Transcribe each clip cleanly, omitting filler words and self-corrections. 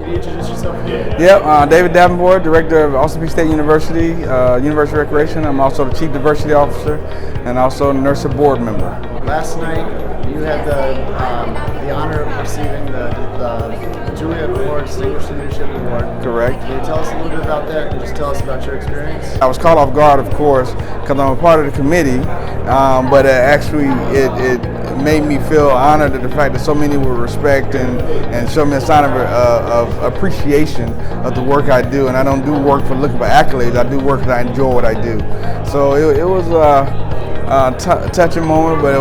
Can you introduce yourself? Yep, David Davenport, Director of Austin Peay State University, University of Recreation. I'm also the Chief Diversity Officer and also NIRSA Board Member. Last night, you had the honor of receiving the Julia Award, Distinguished Leadership Award. Correct. Can you tell us a little bit about that? Can you just tell us about your experience? I was caught off guard, of course, because I'm a part of the committee, but it made me feel honored at the fact that so many would respect and show me a sign of appreciation of the work I do. And I don't do work for looking for accolades. I do work because I enjoy what I do. So it was a touching moment, but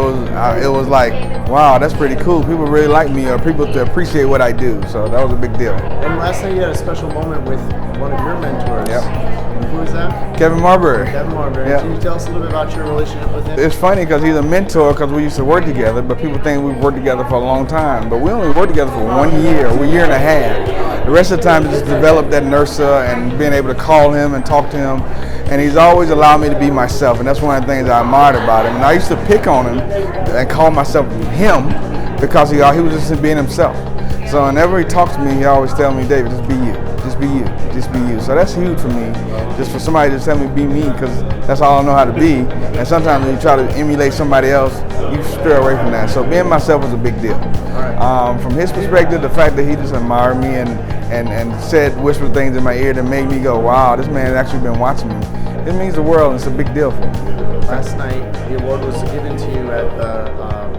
it was like, wow, that's pretty cool. People really like me, or people to appreciate what I do. So that was a big deal. And last night you had a special moment with one of your mentors. Yep. Who is that? Kevin Marbury. Kevin Marbury. Yep. Can you tell us a little bit about your relationship with him? It's funny because he's a mentor because we used to work together, but people think we've worked together for a long time. But we only worked together for 1 year, a year and a half. The rest of the time, just developed that NIRSA and being able to call him and talk to him. And he's always allowed me to be myself, and that's one of the things I admired about him. And I used to pick on him and call myself him because he was just being himself. So whenever he talks to me, he always tells me, David, just be you, just be you, just be you. So that's huge for me, just for somebody to tell me be me, because that's all I know how to be. And sometimes when you try to emulate somebody else, you stray away from that. So being myself was a big deal. From his perspective, the fact that he just admired me and said, whispered things in my ear that made me go, wow, this man has actually been watching me. It means the world, and it's a big deal for me. Last night, the award was given to you at the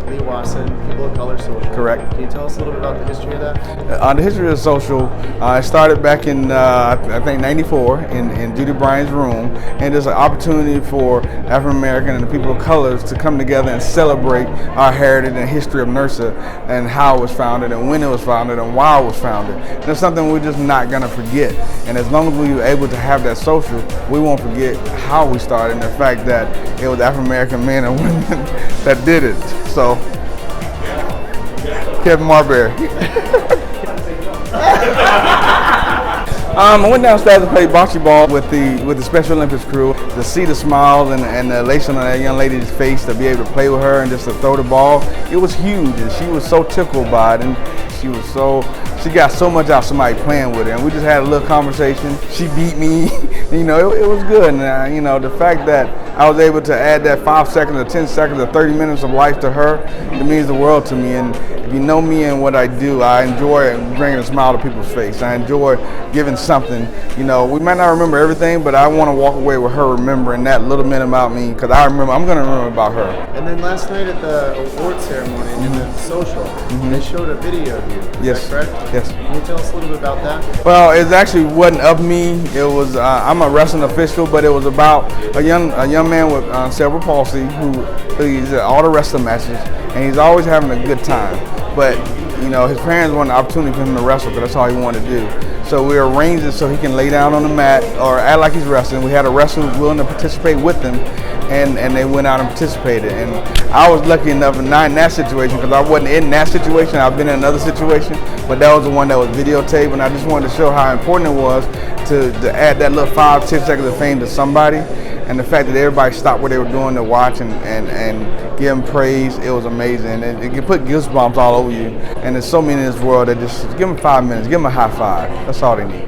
People of Color Social. Correct. Can you tell us a little bit about the history of that? The history of the social, it started back in, I think, '94 in Judy Bryant's room, and there's an opportunity for African American and the people of colors to come together and celebrate our heritage and history of NIRSA and how it was founded and when it was founded and why it was founded. That's something we're just not going to forget. And as long as we were able to have that social, we won't forget how we started and the fact that it was African American men and women that did it. So, Kevin Marbury. I went downstairs to play bocce ball with the Special Olympics crew. To see the smiles and the elation on that young lady's face, to be able to play with her and just to throw the ball, it was huge. And she was so tickled by it, and she got so much out of somebody playing with her. And we just had a little conversation. She beat me, it was good. And the fact that I was able to add that 5 seconds or 10 seconds or 30 minutes of life to her, it means the world to me. And if you know me and what I do, I enjoy bringing a smile to people's face. I enjoy giving something. We might not remember everything, but I want to walk away with her remembering that little bit about me, because I'm going to remember about her. And then last night at the award ceremony in the social, they showed a video of you. Is that correct? Yes. Can you tell us a little bit about that? Well, it actually wasn't of me. It was I'm a wrestling official, but it was about a young man with cerebral palsy he's at all the wrestling matches, and he's always having a good time. But his parents wanted an opportunity for him to wrestle, because that's all he wanted to do. So we arranged it so he can lay down on the mat or act like he's wrestling. We had a wrestler who was willing to participate with him, and they went out and participated. And I was lucky enough not in that situation, because I wasn't in that situation. I've been in another situation, but that was the one that was videotaped, and I just wanted to show how important it was to add that little 5-10 seconds of fame to somebody. And the fact that everybody stopped what they were doing to watch and give them praise, it was amazing. And it can put goosebumps all over you. And there's so many in this world that just give them 5 minutes, give them a high five. That's all they need.